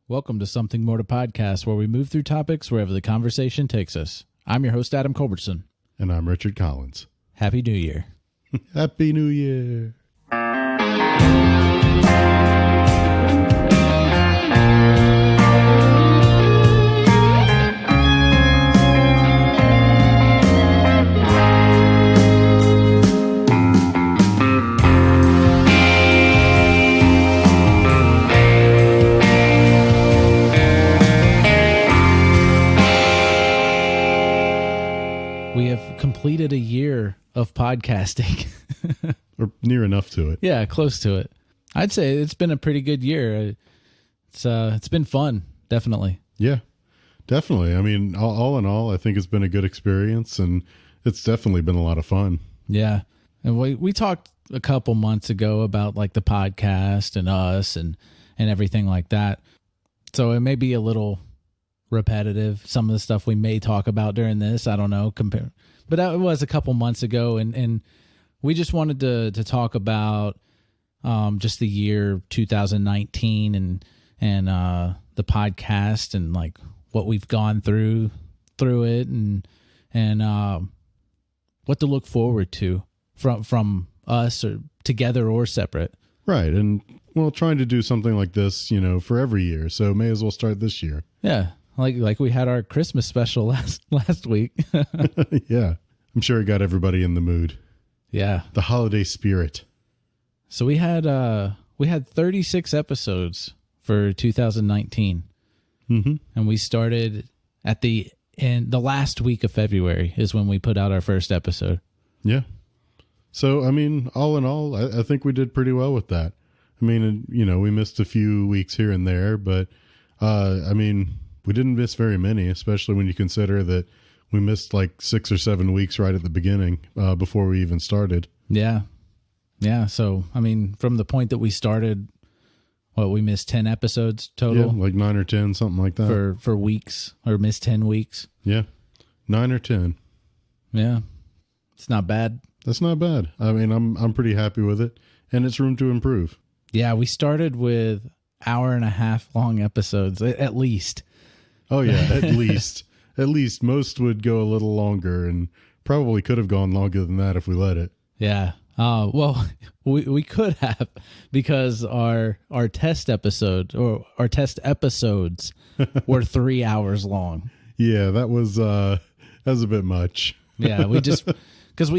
Welcome to Something More to Podcast, where we move through topics wherever the conversation takes us. I'm your host, Adam Culbertson. And I'm Richard Collins. Happy New Year. Happy New Year. We have completed a year of podcasting. Or near enough to it. Yeah, close to it. I'd say it's been a pretty good year. It's been fun, definitely. Yeah, definitely. I mean, all in all, I think it's been a good experience, and it's definitely been a lot of fun. Yeah. And we talked a couple months ago about like the podcast and us and everything like that. So it may be a little repetitive, some of the stuff we may talk about during this. I don't know. But it was a couple months ago, and we just wanted to talk about just the year 2019 and the podcast and like what we've gone through it and what to look forward to from us or together or separate. Right. And well, trying to do something like this, for every year. So may as well start this year. Yeah. Like we had our Christmas special last week. Yeah. I'm sure it got everybody in the mood. Yeah. The holiday spirit. So we had 36 episodes for 2019. Mm-hmm. And we started at the last week of February is when we put out our first episode. Yeah. So, I mean, all in all, I think we did pretty well with that. I mean, we missed a few weeks here and there, but, I mean, we didn't miss very many, especially when you consider that we missed like 6 or 7 weeks right at the beginning, before we even started. Yeah. Yeah. So, I mean, from the point that we started, we missed 10 episodes total? Yeah, like 9 or 10, something like that. For weeks, or missed 10 weeks? Yeah. 9 or 10. Yeah. It's not bad. That's not bad. I mean, I'm pretty happy with it, and it's room to improve. Yeah, we started with hour-and-a-half long episodes, at least. Oh, yeah, at least. At least most would go a little longer, and probably could have gone longer than that if we let it. Yeah. Well, we could have, because our test episode or our test episodes were 3 hours long. Yeah, that was a bit much. Yeah, because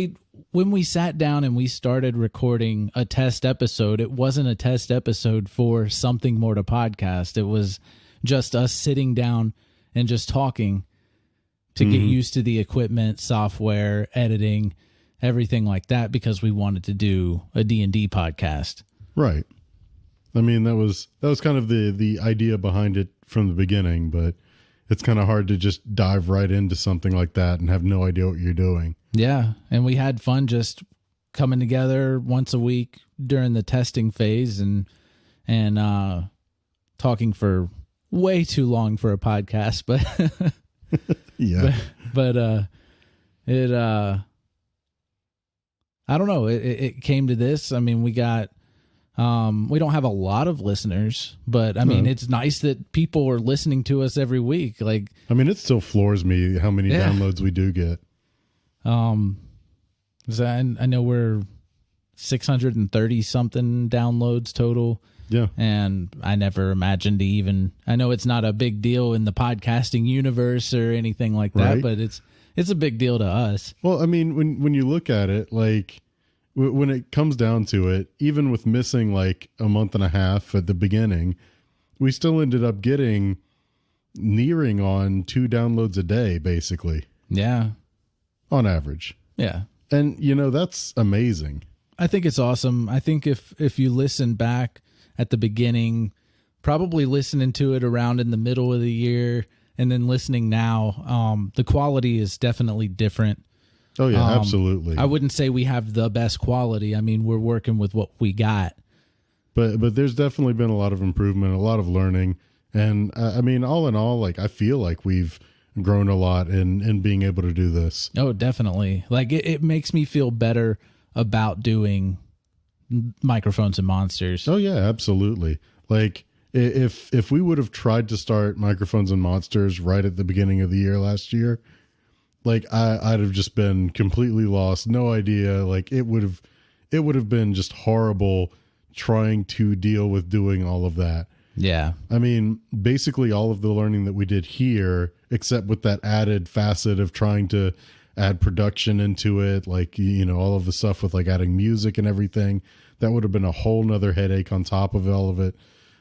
when we sat down and we started recording a test episode, it wasn't a test episode for Something More to Podcast. It was just us sitting down and just talking to get used to the equipment, software, editing, everything like that, because we wanted to do a D&D podcast. Right. I mean, that was kind of the idea behind it from the beginning, but it's kind of hard to just dive right into something like that and have no idea what you're doing. Yeah. And we had fun just coming together once a week during the testing phase and talking for way too long for a podcast, but yeah. But it I don't know. It came to this. I mean, we got we don't have a lot of listeners, but I mean, it's nice that people are listening to us every week. Like, I mean, it still floors me how many downloads we do get. I know we're 630 something downloads total. Yeah. And I never imagined to even, I know it's not a big deal in the podcasting universe or anything like that, right. But it's a big deal to us. Well, I mean, when you look at it, like when it comes down to it, even with missing like a month and a half at the beginning, we still ended up nearing on 2 downloads a day, basically. Yeah. On average. Yeah. And, that's amazing. I think it's awesome. I think if you listen back at the beginning, probably listening to it around in the middle of the year, and then listening now, the quality is definitely different. Oh, yeah, absolutely. I wouldn't say we have the best quality. I mean, we're working with what we got. But there's definitely been a lot of improvement, a lot of learning. And, I mean, all in all, like, I feel like we've grown a lot in being able to do this. Oh, definitely. Like, it makes me feel better about doing Microphones and Monsters. Oh, yeah, absolutely. Like, if we would have tried to start Microphones and Monsters right at the beginning of the year last year, like I'd have just been completely lost, no idea. Like it would have been just horrible trying to deal with doing all of that. Yeah. I mean, basically all of the learning that we did here, except with that added facet of trying to add production into it, like, you know, all of the stuff with like adding music and everything, that would have been a whole nother headache on top of all of it.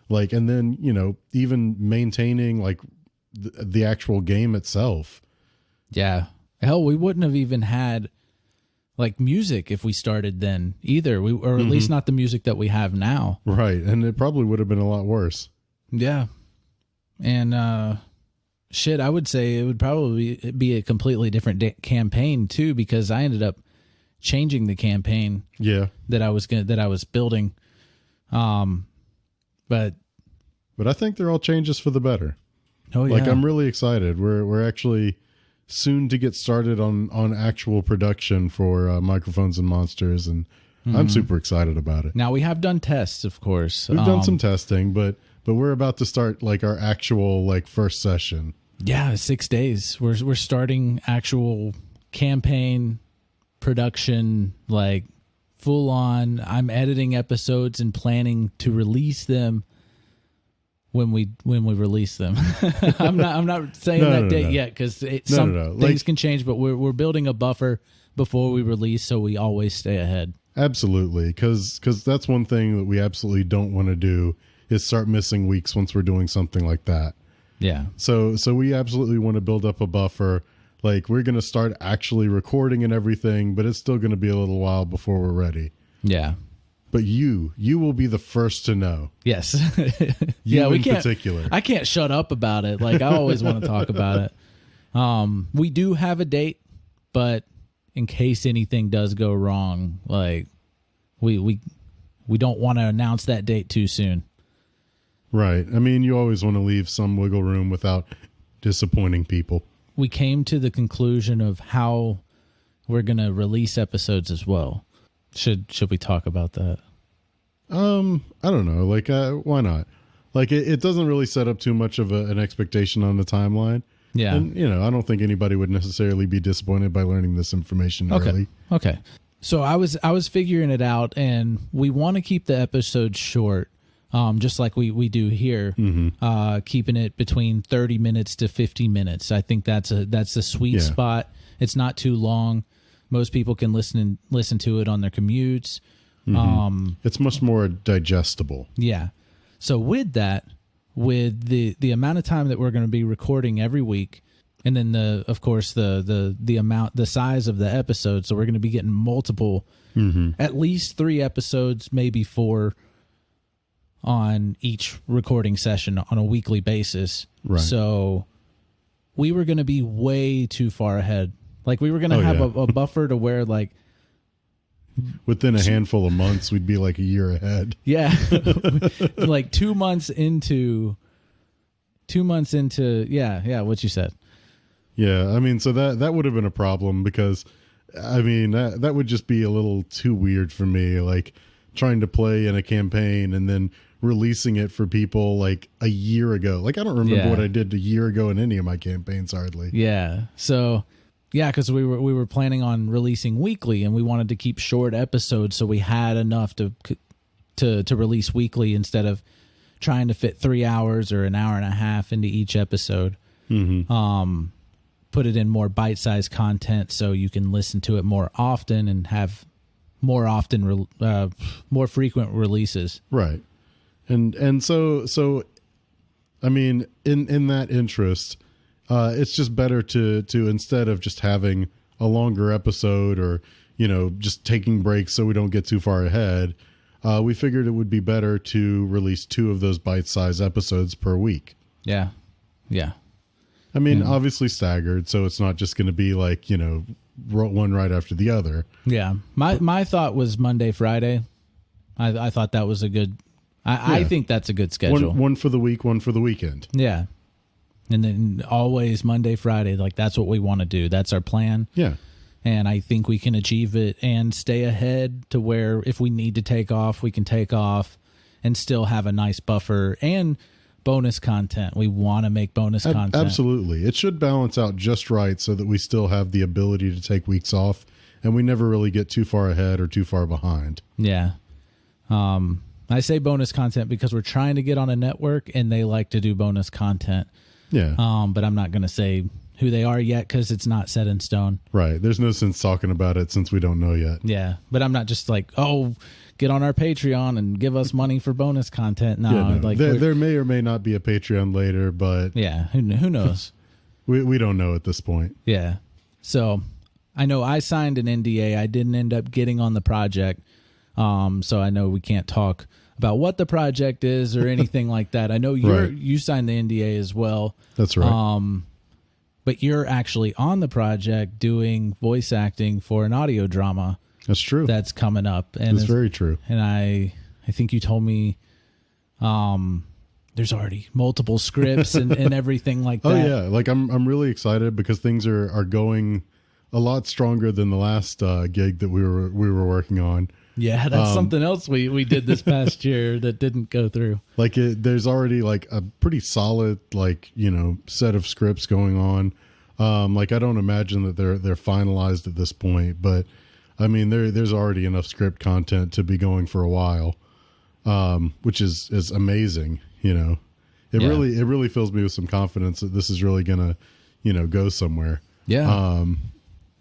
Like, and then, you know, even maintaining like the actual game itself. Yeah. Hell, we wouldn't have even had like music if we started then either. Or at least not the music that we have now. Right. And it probably would have been a lot worse. Yeah. And shit, I would say it would probably be a completely different campaign too, because I ended up changing the campaign that I was building. But I think they're all changes for the better. Oh yeah. Like, I'm really excited. We're actually soon to get started on actual production for Microphones and Monsters, and I'm super excited about it. Now we have done tests, of course. We've done some testing, but we're about to start like our actual like first session. Yeah, 6 days. We're starting actual campaign production, like full on. I'm editing episodes and planning to release them when we release them. I'm not saying that date yet, because some things can change, but we're building a buffer before we release, so we always stay ahead. Absolutely, because that's one thing that we absolutely don't want to do, is start missing weeks once we're doing something like that. Yeah. So we absolutely want to build up a buffer. Like, we're going to start actually recording and everything, but it's still going to be a little while before we're ready. Yeah. But you will be the first to know. Yes. In particular. I can't shut up about it. Like, I always want to talk about it. We do have a date, but in case anything does go wrong, like we don't want to announce that date too soon. Right. I mean, you always want to leave some wiggle room without disappointing people. We came to the conclusion of how we're going to release episodes as well. Should we talk about that? I don't know. Like, why not? Like, it doesn't really set up too much of an expectation on the timeline. Yeah. And, you know, I don't think anybody would necessarily be disappointed by learning this information early. Okay. So I was figuring it out, and we want to keep the episodes short, just like we do here, keeping it between 30 minutes to 50 minutes. I think that's a sweet spot. It's not too long. Most people can listen to it on their commutes. It's much more digestible. Yeah. So with that, with the amount of time that we're going to be recording every week, and then the size of the episodes, so we're going to be getting multiple, at least 3 episodes, maybe 4 on each recording session on a weekly basis. Right. So we were going to be way too far ahead. Like, we were going to have a buffer to where, like, within a handful of months, we'd be like a year ahead. Yeah. Like 2 months into, yeah, what you said. Yeah. I mean, so that would have been a problem, because, I mean, that would just be a little too weird for me. Like, trying to play in a campaign and then releasing it for people like a year ago. Like, I don't remember what I did a year ago in any of my campaigns hardly. Yeah. So, yeah, because we were planning on releasing weekly, and we wanted to keep short episodes, so we had enough to release weekly instead of trying to fit 3 hours or an hour and a half into each episode. Put it in more bite-sized content so you can listen to it more often and have more frequent releases. Right. And so I mean, in that interest, it's just better to instead of just having a longer episode, or, you know, just taking breaks so we don't get too far ahead, we figured it would be better to release 2 of those bite-sized episodes per week. Yeah. Yeah. I mean, obviously staggered, so it's not just going to be like, you know, one right after the other. Yeah. My thought was Monday, Friday. I thought that was a good... I think that's a good schedule. One for the week, one for the weekend. Yeah. And then always Monday, Friday. Like, that's what we want to do. That's our plan. Yeah. And I think we can achieve it and stay ahead to where if we need to take off, we can take off. and still have a nice buffer and bonus content. We want to make bonus content. Absolutely. It should balance out just right so that we still have the ability to take weeks off and we never really get too far ahead or too far behind. Yeah. I say bonus content because we're trying to get on a network and they like to do bonus content. Yeah. But I'm not going to say who they are yet because it's not set in stone. Right. There's no sense talking about it since we don't know yet. Yeah. But I'm not just like, oh, get on our Patreon and give us money for bonus content. No, Yeah, no. like there may or may not be a Patreon later, but yeah, who knows? we don't know at this point. Yeah. So I know I signed an NDA. I didn't end up getting on the project. So I know we can't talk about what the project is or anything like that. I know you signed the NDA as well. That's right. But you're actually on the project doing voice acting for an audio drama. That's true. That's coming up. And it's very true. And I think you told me there's already multiple scripts and everything like that. Oh yeah, like I'm really excited because things are going a lot stronger than the last gig that we were working on. Yeah, that's something else we did this past year that didn't go through. Like there's already like a pretty solid set of scripts going on. Like I don't imagine that they're finalized at this point, but I mean there's already enough script content to be going for a while, which is amazing. It really fills me with some confidence that this is really gonna go somewhere. Yeah.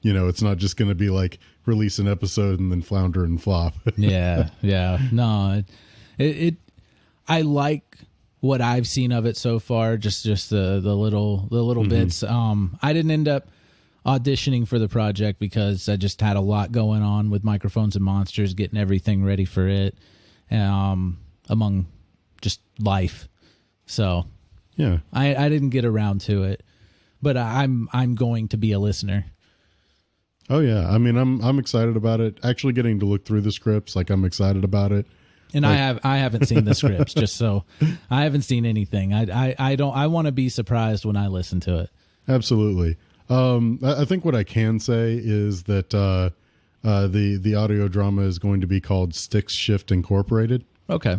It's not just going to be like release an episode and then flounder and flop. Yeah. No, I like what I've seen of it so far. Just the little bits. I didn't end up auditioning for the project because I just had a lot going on with Microphones and Monsters, getting everything ready for it, among just life. So yeah, I didn't get around to it, but I'm going to be a listener. Oh yeah, I mean I'm excited about it. Actually, getting to look through the scripts, like I'm excited about it. And I haven't seen the scripts, just so I haven't seen anything. I want to be surprised when I listen to it. Absolutely. I think what I can say is that the audio drama is going to be called Sticks Shift Incorporated. Okay.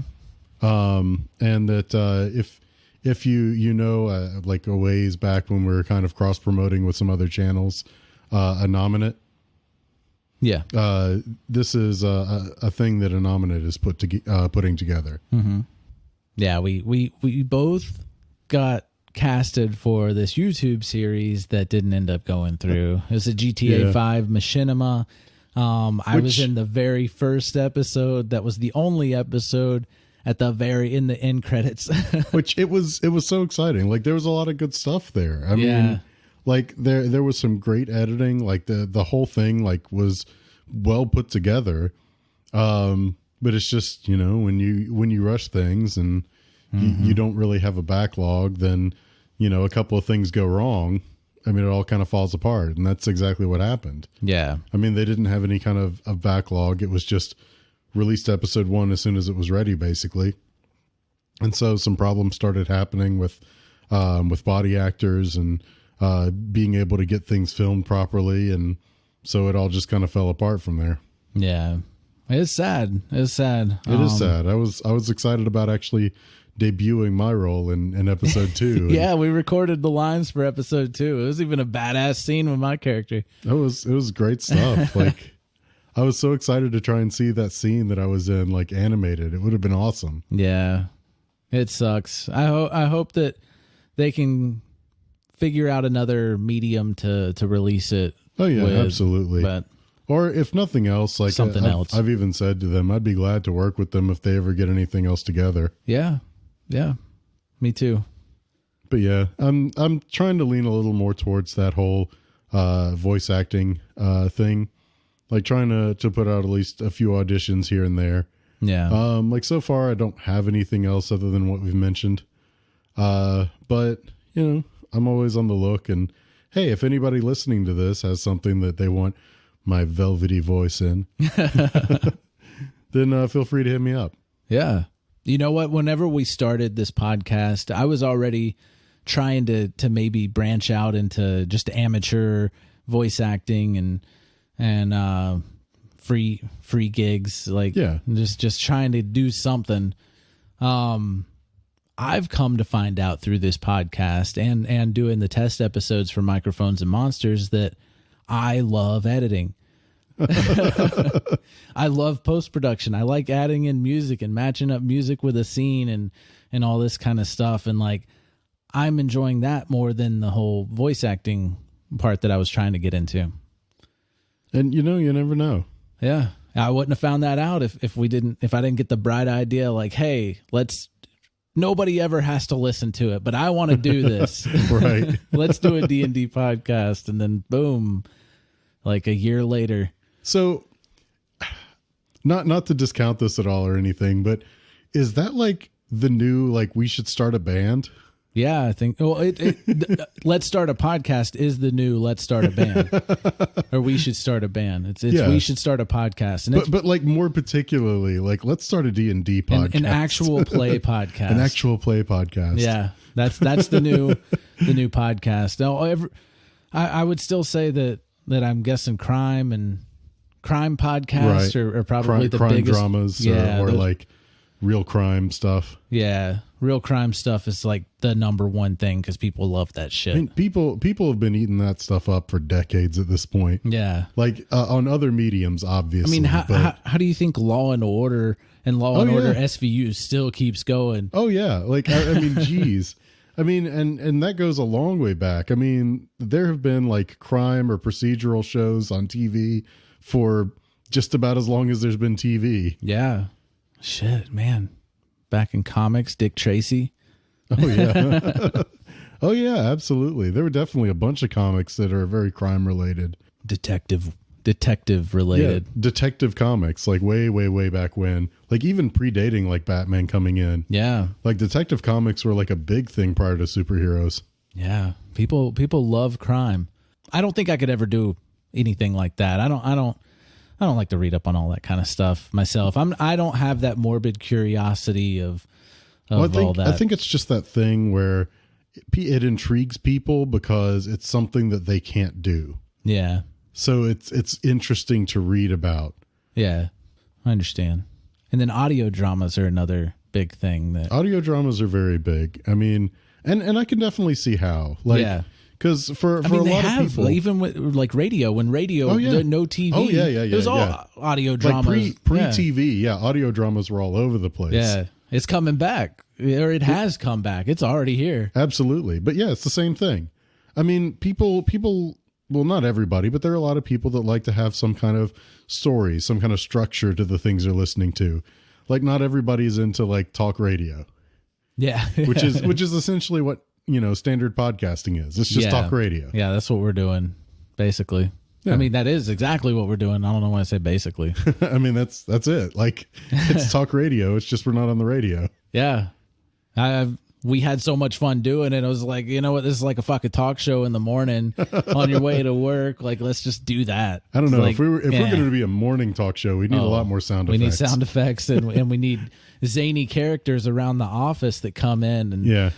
And that if you know like a ways back when we were kind of cross promoting with some other channels. Anominate. Yeah. This is a thing that Anominate is putting together. Mm-hmm. Yeah, we both got casted for this YouTube series that didn't end up going through. It was a GTA 5 Machinima. I was in the very first episode. That was the only episode at the in the end credits. Which it was so exciting. Like there was a lot of good stuff there. I mean, like there was some great editing. Like the whole thing like was well put together. But it's just, when you rush things and you don't really have a backlog, then, a couple of things go wrong. I mean, it all kind of falls apart, and that's exactly what happened. Yeah. I mean, they didn't have any kind of backlog. It was just released episode 1 as soon as it was ready, basically. And so some problems started happening with body actors and being able to get things filmed properly, and so it all just kind of fell apart from there. Yeah, it's sad. It's sad. It is sad. I was excited about actually debuting my role in episode 2. Yeah, we recorded the lines for episode 2. It was even a badass scene with my character. It was great stuff. Like I was so excited to try and see that scene that I was in like animated. It would have been awesome. Yeah, it sucks. I hope that they can figure out another medium to release it. Oh yeah, with, absolutely. But or if nothing else, like something else. I've even said to them, I'd be glad to work with them if they ever get anything else together. Yeah, me too. But yeah, I'm trying to lean a little more towards that whole voice acting thing, like trying to put out at least a few auditions here and there. Yeah. Like so far, I don't have anything else other than what we've mentioned. But I'm always on the look, and hey, if anybody listening to this has something that they want my velvety voice in, then feel free to hit me up. Yeah. You know what? Whenever we started this podcast, I was already trying to maybe branch out into just amateur voice acting and free gigs, like just trying to do something. I've come to find out through this podcast and doing the test episodes for Microphones and Monsters that I love editing. I love post-production. I like adding in music and matching up music with a scene and all this kind of stuff. And like, I'm enjoying that more than the whole voice acting part that I was trying to get into. And you never know. Yeah. I wouldn't have found that out if I didn't get the bright idea, like, hey, nobody ever has to listen to it, but I want to do this. Right. Let's do a D&D podcast. And then boom, like a year later. So not to discount this at all or anything, but is that like the new, like, we should start a band? Yeah, I think. Well, Let's Start a Podcast is the new Let's Start a Band, or we should start a band. It's We should start a podcast, and but like more particularly, like, let's start a D&D podcast, an actual play podcast, an actual play podcast. Yeah, that's the new podcast. Now, I would still say that I'm guessing crime podcasts are probably the crime biggest dramas, or like real crime stuff. Yeah, real crime stuff is like the number one thing because people love that shit. I mean, people have been eating that stuff up for decades at this point. Yeah, like on other mediums, obviously. I mean, how do you think Law and Order and Law and Order SVU still keeps going? Oh yeah, like I mean, geez. I mean, and that goes a long way back. I mean, there have been like crime or procedural shows on TV for just about as long as there's been TV. Yeah. Shit, man. Back in comics, Dick Tracy. Oh, yeah. Oh, yeah, absolutely. There were definitely a bunch of comics that are very crime related. Detective related. Yeah, detective comics, like way, way, way back when. Like even predating like Batman coming in. Yeah. Like detective comics were like a big thing prior to superheroes. Yeah. People love crime. I don't think I could ever do anything like that. I don't like to read up on all that kind of stuff myself. I don't have that morbid curiosity of all that. I think it's just that thing where it intrigues people because it's something that they can't do. Yeah. So it's interesting to read about. Yeah, I understand. And then audio dramas are another big thing. That audio dramas are very big. I mean, and I can definitely see how. Like, yeah. Because for a lot of people, even with like radio, when radio, no TV. Oh yeah. It was all audio dramas. Like pre-TV, audio dramas were all over the place. Yeah, it's coming back, or it has come back. It's already here. Absolutely, but yeah, it's the same thing. I mean, people. Well, not everybody, but there are a lot of people that like to have some kind of story, some kind of structure to the things they're listening to. Like, not everybody's into like talk radio. Yeah, which is essentially what standard podcasting is. It's just talk radio. Yeah, that's what we're doing, basically. Yeah. I mean, that is exactly what we're doing. I don't know why I say basically. I mean, that's it. Like, it's talk radio. It's just we're not on the radio. Yeah, we had so much fun doing it. I was like, you know what? This is like a fucking talk show in the morning on your way to work. Like, let's just do that. I don't know. Like, if we're going to be a morning talk show, we need a lot more sound effects. We need sound effects and we need zany characters around the office that come in. And yeah,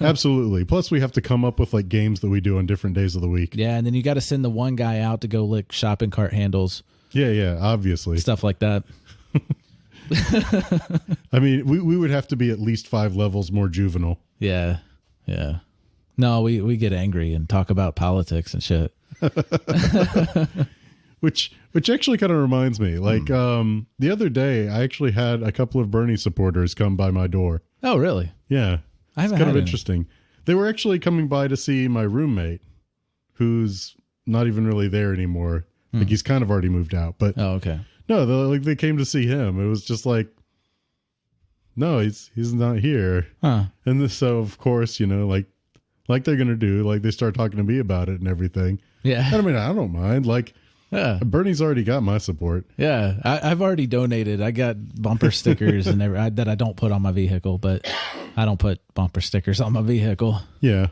absolutely. Plus, we have to come up with like games that we do on different days of the week. Yeah, and then you got to send the one guy out to go lick shopping cart handles. Yeah, obviously. Stuff like that. I mean, we would have to be at least 5 levels more juvenile. Yeah. No, we get angry and talk about politics and shit. Which actually kind of reminds me, like the other day, I actually had a couple of Bernie supporters come by my door. Oh, really? Yeah, it's kind of interesting. They were actually coming by to see my roommate, who's not even really there anymore. Like he's kind of already moved out. But oh, okay. No, they came to see him. It was just like, no, he's not here. Huh. And so of course, like they're gonna do, like they start talking to me about it and everything. Yeah. And I mean, I don't mind. Like, Bernie's already got my support. Yeah, I've already donated. I got bumper stickers and that I don't put on my vehicle, but I don't put bumper stickers on my vehicle. Yeah.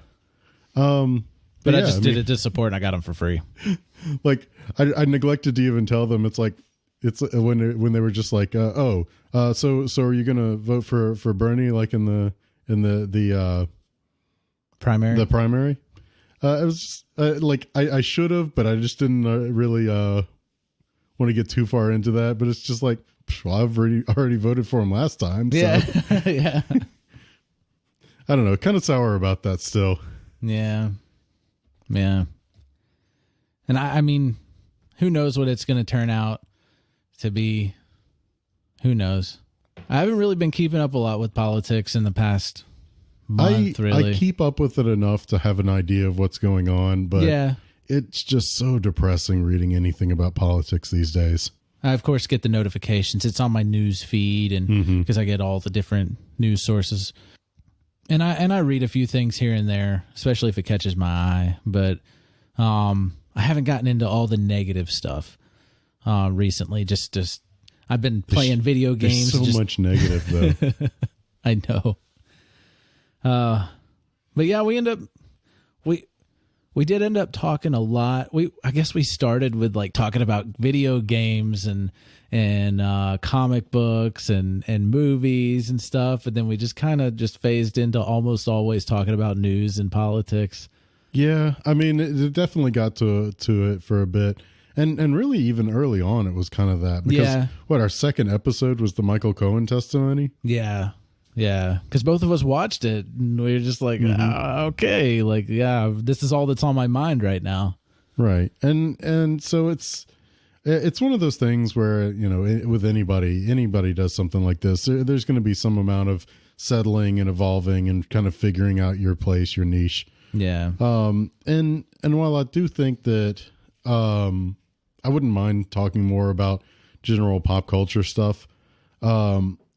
But I just did it to support, and I got them for free. Like I neglected to even tell them. It's like when they were just like, so are you gonna vote for Bernie like in the primary? The primary. It was just, like I should have, but I just didn't really want to get too far into that. But it's just like, well, I've already voted for him last time. So. Yeah. Yeah. I don't know. Kind of sour about that still. Yeah. Yeah. And I mean, who knows what it's going to turn out to be? Who knows? I haven't really been keeping up a lot with politics in the past month, really. I keep up with it enough to have an idea of what's going on, but yeah. It's just so depressing reading anything about politics these days. I, of course, get the notifications. It's on my news feed, and because I get all the different news sources. And I read a few things here and there, especially if it catches my eye. But I haven't gotten into all the negative stuff recently. Just I've been playing video games. There's so much negative, though. I know. But yeah, we did end up talking a lot. I guess we started with like talking about video games and comic books and movies and stuff, and then we just kind of just phased into almost always talking about news and politics. Yeah, I mean, it definitely got to it for a bit, and really even early on, it was kind of that because our second episode was the Michael Cohen testimony. Yeah. Yeah, because both of us watched it, and we were just like, okay, like, yeah, this is all that's on my mind right now. Right, and so it's one of those things where, you know, with anybody does something like this, there's going to be some amount of settling and evolving and kind of figuring out your place, your niche. Yeah. And while I do think that I wouldn't mind talking more about general pop culture stuff,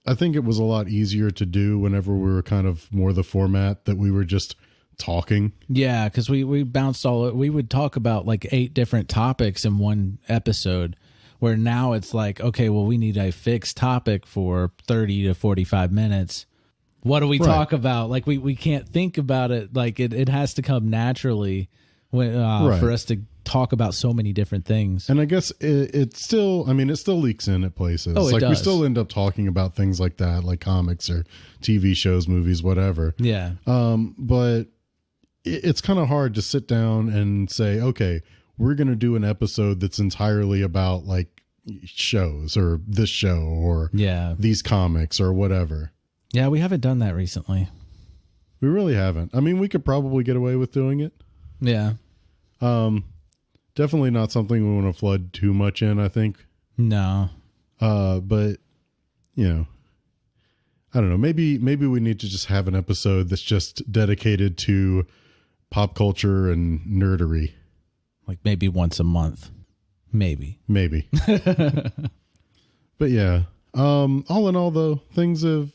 I think it was a lot easier to do whenever we were kind of more the format that we were just talking. Yeah, because we bounced we would talk about like 8 different topics in one episode, where now it's like, okay, well, we need a fixed topic for 30 to 45 minutes. What do we talk about? Like we can't think about it. Like it has to come naturally for us to talk about so many different things. And I guess it still leaks in at places. Oh, it does. We still end up talking about things like that, like comics or TV shows, movies, whatever. Yeah. But it's kind of hard to sit down and say, okay, we're going to do an episode that's entirely about like shows or this show or these comics or whatever. Yeah, we haven't done that recently. We really haven't. I mean, we could probably get away with doing it. Yeah. Definitely not something we want to flood too much in, I think. No. But, you know, I don't know. Maybe we need to just have an episode that's just dedicated to pop culture and nerdery. Like maybe once a month. Maybe. But yeah. All in all, though, things have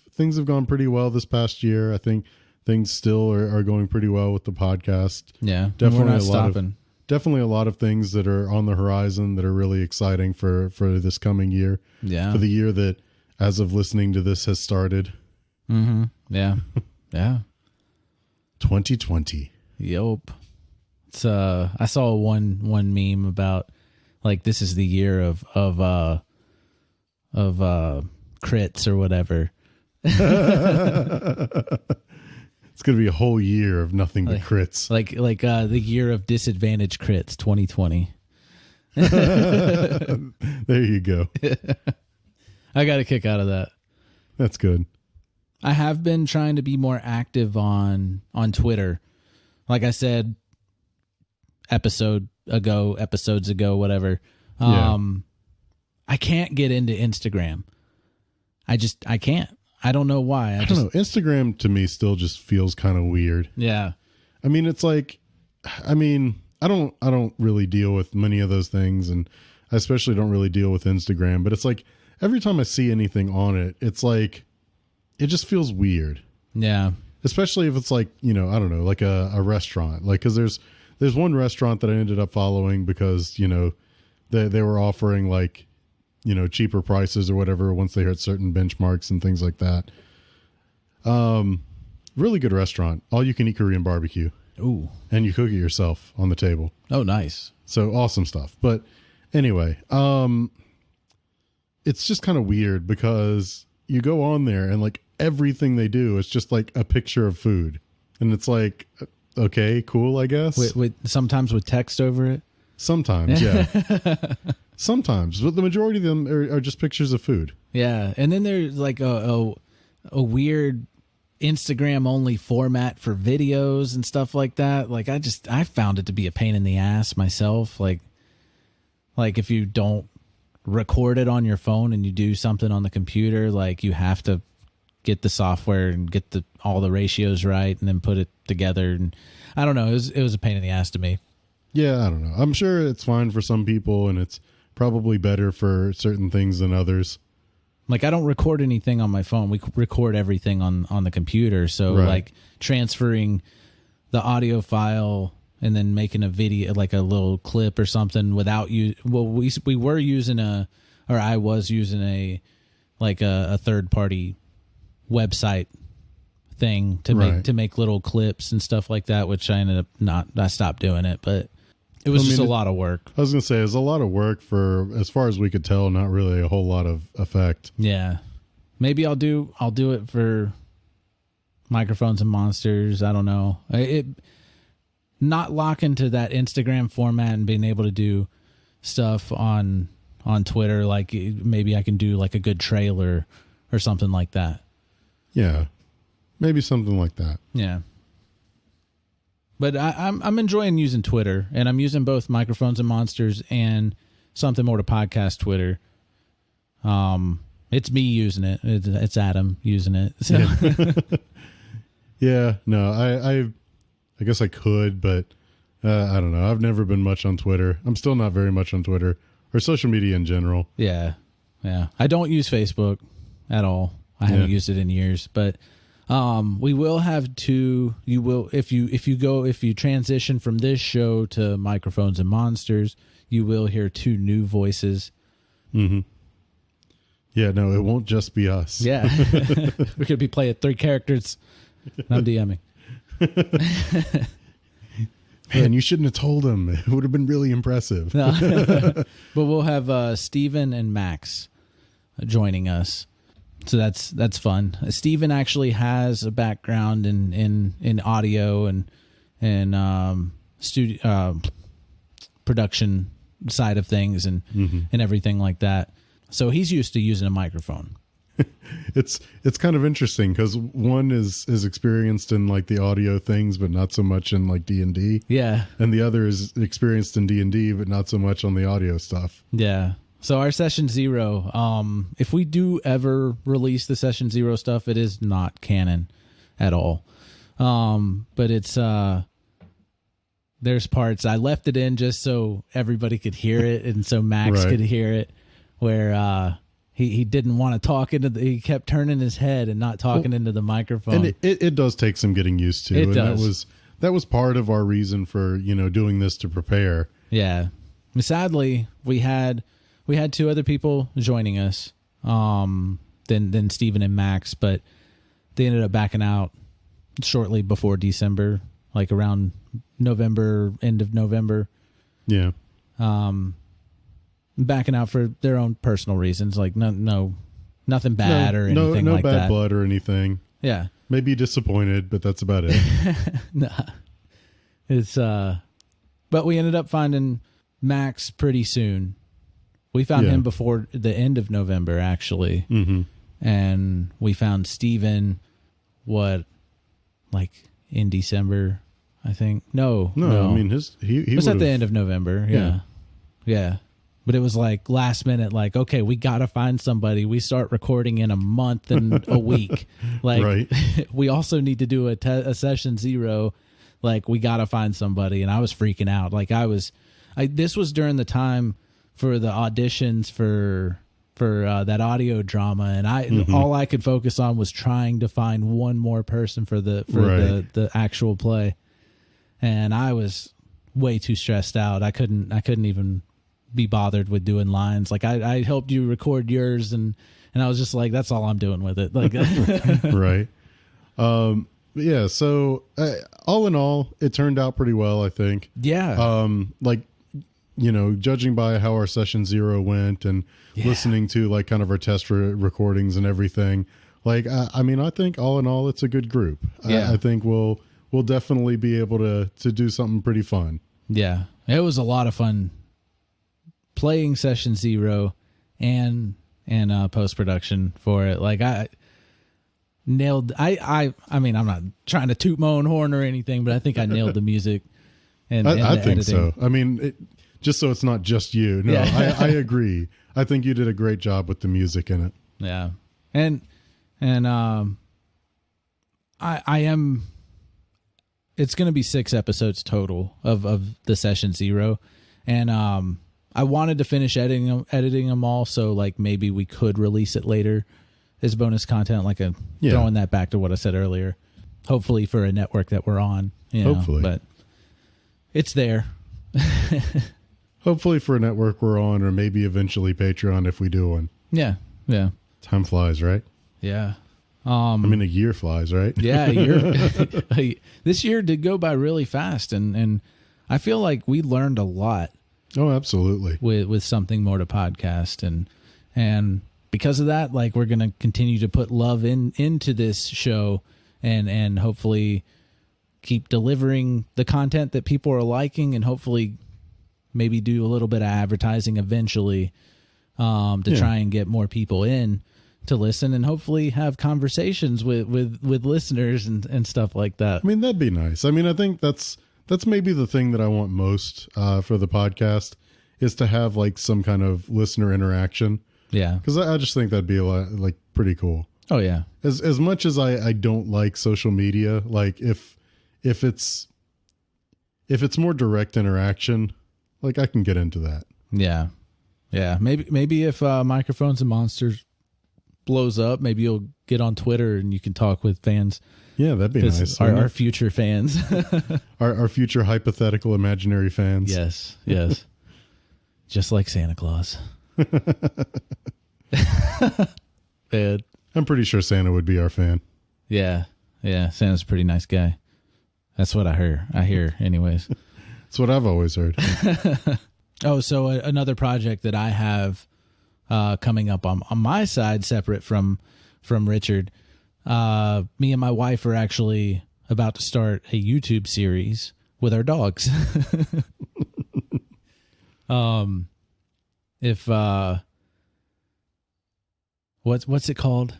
gone pretty well this past year. I think things still are going pretty well with the podcast. Yeah. Definitely we're not stopping. Definitely a lot of things that are on the horizon that are really exciting for this coming year. Yeah. For the year that, as of listening to this, has started. Mm-hmm. Yeah. Yeah. 2020. Yup. It's I saw one meme about like this is the year of crits or whatever. It's going to be a whole year of nothing but crits. Like the year of disadvantage crits, 2020. There you go. I got a kick out of that. That's good. I have been trying to be more active on Twitter. Like I said, episodes ago, whatever. I can't get into Instagram. I can't. I don't know why. I don't know. Instagram to me still just feels kind of weird. Yeah. I mean, it's like, I don't really deal with many of those things, and I especially don't really deal with Instagram, but it's like every time I see anything on it, it's like, it just feels weird. Yeah. Especially if it's like, you know, I don't know, like a restaurant. Like, cause there's one restaurant that I ended up following because, you know, they were offering like, you know, cheaper prices or whatever once they hit certain benchmarks and things like that. Really good restaurant. All you can eat Korean barbecue. Ooh. And you cook it yourself on the table. Oh, nice. So awesome stuff. But anyway, it's just kind of weird because you go on there and like everything they do is just like a picture of food. And it's like, okay, cool, I guess. Sometimes with text over it. Sometimes, yeah. Sometimes, but the majority of them are just pictures of food. Yeah. And then there's like a weird Instagram only format for videos and stuff like that. Like I found it to be a pain in the ass myself. Like if you don't record it on your phone and you do something on the computer, like you have to get the software and get all the ratios right and then put it together. And I don't know. It was a pain in the ass to me. Yeah, I don't know. I'm sure it's fine for some people, and it's probably better for certain things than others. Like I don't record anything on my phone. We record everything on the computer. So Right. like transferring the audio file and then making a video, like a little clip or something without you. Well, we were using I was using a third party website thing to make little clips and stuff like that, which I stopped doing it, but it was just a lot of work. I was going to say, it's a lot of work for, as far as we could tell, not really a whole lot of effect. Yeah. Maybe I'll do it for Microphones and Monsters. I don't know. Not locking to that Instagram format and being able to do stuff on Twitter, like maybe I can do like a good trailer or something like that. Yeah. Maybe something like that. Yeah. But I'm enjoying using Twitter, and I'm using both Microphones and Monsters and Something More to Podcast Twitter. It's me using it. It's Adam using it. So. Yeah. No, I guess I could, but I don't know. I've never been much on Twitter. I'm still not very much on Twitter or social media in general. Yeah. I don't use Facebook at all. I haven't used it in years, but we will have two. You will if you transition from this show to Microphones and Monsters, you will hear two new voices. Mm-hmm. Yeah, no, it won't just be us. Yeah, we could be playing 3 characters. I'm DMing. Man, you shouldn't have told him. It would have been really impressive. But we'll have Steven and Max joining us. So that's fun. Steven actually has a background in audio and studio production side of things and everything like that. So he's used to using a microphone. It's kind of interesting because one is experienced in like the audio things, but not so much in like D&D. Yeah. And the other is experienced in D&D, but not so much on the audio stuff. Yeah. So our Session Zero, if we do ever release the Session Zero stuff, it is not canon at all. But it's, there's parts, I left it in just so everybody could hear it and so Max could hear it, where he didn't want to talk he kept turning his head and not talking into the microphone. And it does take some getting used to. It does. That was part of our reason for, doing this to prepare. Yeah. Sadly, we had 2 other people joining us, than Steven and Max, but they ended up backing out shortly before December, like around November, end of November. Yeah. Backing out for their own personal reasons, like nothing bad or anything like that. No bad blood or anything. Yeah. Maybe disappointed, but that's about it. Nah. It's but we ended up finding Max pretty soon. We found him before the end of November, actually. Mm-hmm. And we found Steven, like in December, I think. No. I mean, he was at the end of November. Yeah. But it was like last minute, like, okay, we got to find somebody. We start recording in a month and a week. Like, we also need to do a Session Zero. Like, we got to find somebody. And I was freaking out. Like, this was during the time for the auditions for that audio drama, and all I could focus on was trying to find one more person for the actual play, and I was way too stressed out. I couldn't even be bothered with doing lines. Like I helped you record yours, and I was just like, that's all I'm doing with it. Like right. Yeah. So all in all, it turned out pretty well, I think. Yeah. Judging by how our Session Zero went and listening to like kind of our test recordings and everything, like, I think all in all, it's a good group. Yeah. I think we'll definitely be able to do something pretty fun. Yeah. It was a lot of fun playing Session Zero and and post production for it. Like I nailed. I mean, I'm not trying to toot my own horn or anything, but I think I nailed the music. And I the think editing. so. I mean, just so it's not just you. No, Yeah. I agree. I think you did a great job with the music in it. Yeah, and I am. It's going to be 6 episodes total of the Session Zero, and I wanted to finish editing them all, so like maybe we could release it later as bonus content, like throwing that back to what I said earlier. Hopefully for a network that we're on. Hopefully, but it's there. Hopefully for a network we're on, or maybe eventually Patreon if we do one. Yeah. Time flies, right? Yeah. I mean, a year flies, right? Yeah, this year did go by really fast, and I feel like we learned a lot. Oh, absolutely. With Something More to Podcast, and because of that, like we're gonna continue to put love into this show, and hopefully keep delivering the content that people are liking, and hopefully maybe do a little bit of advertising eventually to try and get more people in to listen, and hopefully have conversations with listeners and stuff like that. I mean, that'd be nice. I mean, I think that's maybe the thing that I want most for the podcast, is to have like some kind of listener interaction. Yeah, because I just think that'd be a lot, like pretty cool. Oh yeah. As much as I don't like social media, like if it's more direct interaction, like I can get into that. Yeah. Maybe if Microphones and Monsters blows up, maybe you'll get on Twitter and you can talk with fans. Yeah, that'd be nice. Our future fans, our future hypothetical imaginary fans. Yes. Just like Santa Claus. Man. I'm pretty sure Santa would be our fan. Yeah. Santa's a pretty nice guy. That's what I hear anyways. That's what I've always heard. Oh, so another project that I have coming up on my side, separate from Richard, me and my wife are actually about to start a YouTube series with our dogs. What's it called?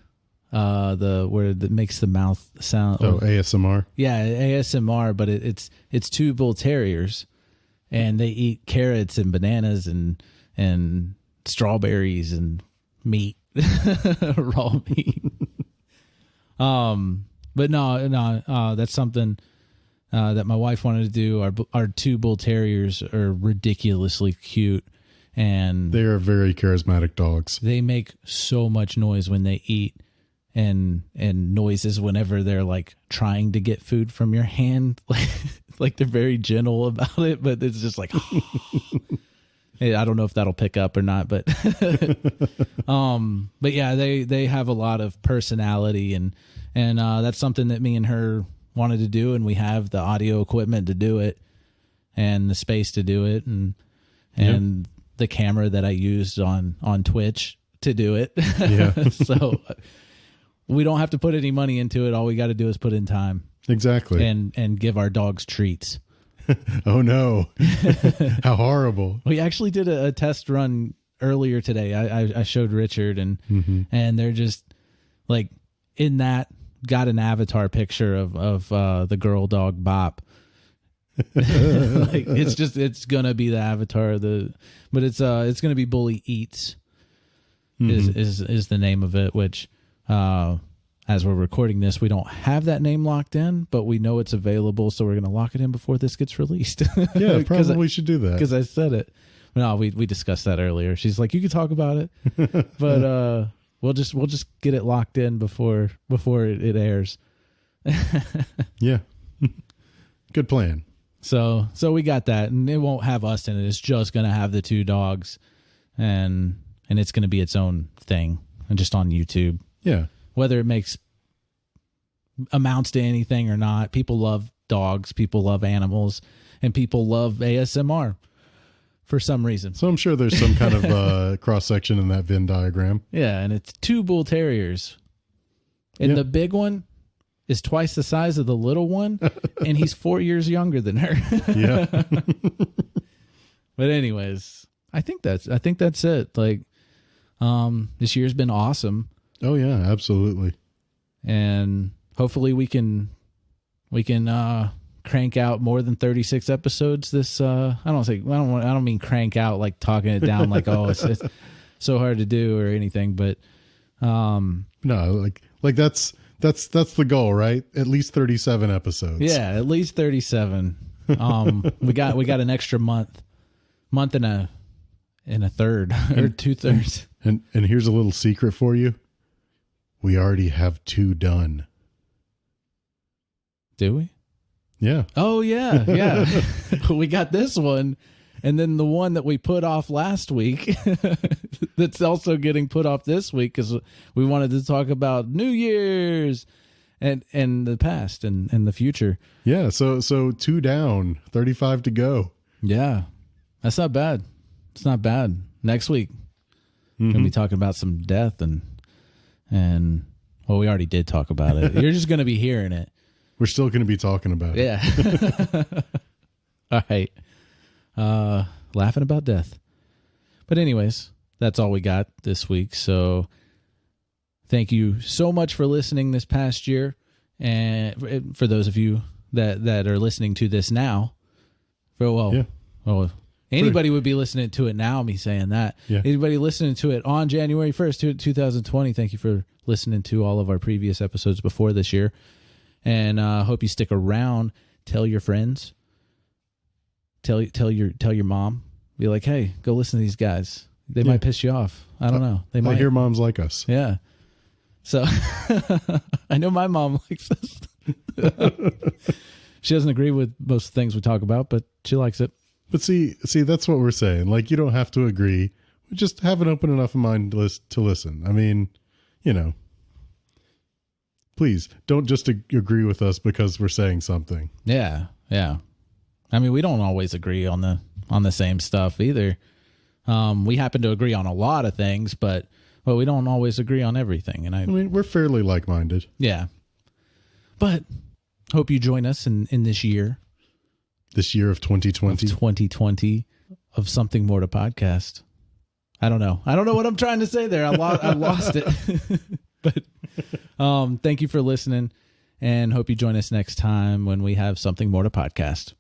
Where it makes the mouth sound. Oh, ASMR. Yeah, ASMR, but it's 2 bull terriers, and they eat carrots and bananas and strawberries and meat, raw meat. But no, that's something that my wife wanted to do. Our 2 bull terriers are ridiculously cute, and they are very charismatic dogs. They make so much noise when they eat, and noises whenever they're like trying to get food from your hand. Like they're very gentle about it, but it's just like I don't know if that'll pick up or not, but but yeah, they have a lot of personality, and that's something that me and her wanted to do, and we have the audio equipment to do it and the space to do it, and the camera that I used on Twitch to do it. Yeah. So we don't have to put any money into it. All we got to do is put in time. Exactly. And give our dogs treats. Oh no. How horrible. We actually did a test run earlier today. I showed Richard, and they're just like in that got an avatar picture of the girl dog Bop. Like it's gonna be the avatar, but it's gonna be Bully Eats is the name of it, which as we're recording this, we don't have that name locked in, but we know it's available, so we're going to lock it in before this gets released. Yeah, probably should do that. Because I said it. No, we discussed that earlier. She's like, you can talk about it, but we'll just get it locked in before it airs. Yeah. Good plan. So we got that, and it won't have us in it. It's just going to have the 2 dogs, and it's going to be its own thing, and just on YouTube. Yeah. Whether it amounts to anything or not, people love dogs, people love animals, and people love ASMR for some reason. So I'm sure there's some kind of cross section in that Venn diagram. Yeah, and it's 2 bull terriers, and the big one is twice the size of the little one, and he's 4 years younger than her. Yeah. But anyways, I think that's it. Like, This year's been awesome. Oh yeah, absolutely. And hopefully we can crank out more than 36 episodes this I don't mean crank out like talking it down like it's so hard to do or anything, but no, like that's the goal, right? At least 37 episodes. Yeah, at least 37. We got an extra month and a third or 2/3. And here's a little secret for you. We already have 2 done. Do we? Yeah. Oh yeah. We got this one, and then the one that we put off last week that's also getting put off this week because we wanted to talk about New Year's and the past and the future. Yeah, so 2 down, 35 to go. Yeah. That's not bad. It's not bad. Next week we're gonna be talking about some death and well, we already did talk about it. You're just gonna be hearing it. We're still going to be talking about it. Yeah. All right. Laughing about death. But anyways, that's all we got this week. So thank you so much for listening this past year. And for those of you that are listening to this now, anybody would be listening to it now, me saying that. Yeah. Anybody listening to it on January 1st, 2020, thank you for listening to all of our previous episodes before this year. And hope you stick around. Tell your friends. Tell your mom. Be like, hey, go listen to these guys. They might piss you off. I don't know. They might. I hear moms like us. Yeah. So I know my mom likes us. She doesn't agree with most of the things we talk about, but she likes it. But see, that's what we're saying. Like, you don't have to agree. Just have an open enough mind to listen. I mean, please don't just agree with us because we're saying something. Yeah. Yeah. I mean, we don't always agree on the same stuff either. We happen to agree on a lot of things, but we don't always agree on everything. And I mean, we're fairly like-minded. Yeah. But hope you join us in this year. This year of 2020. Of 2020 of Something More to Podcast. I don't know what I'm trying to say there. I lost it. But thank you for listening, and hope you join us next time when we have Something More to Podcast.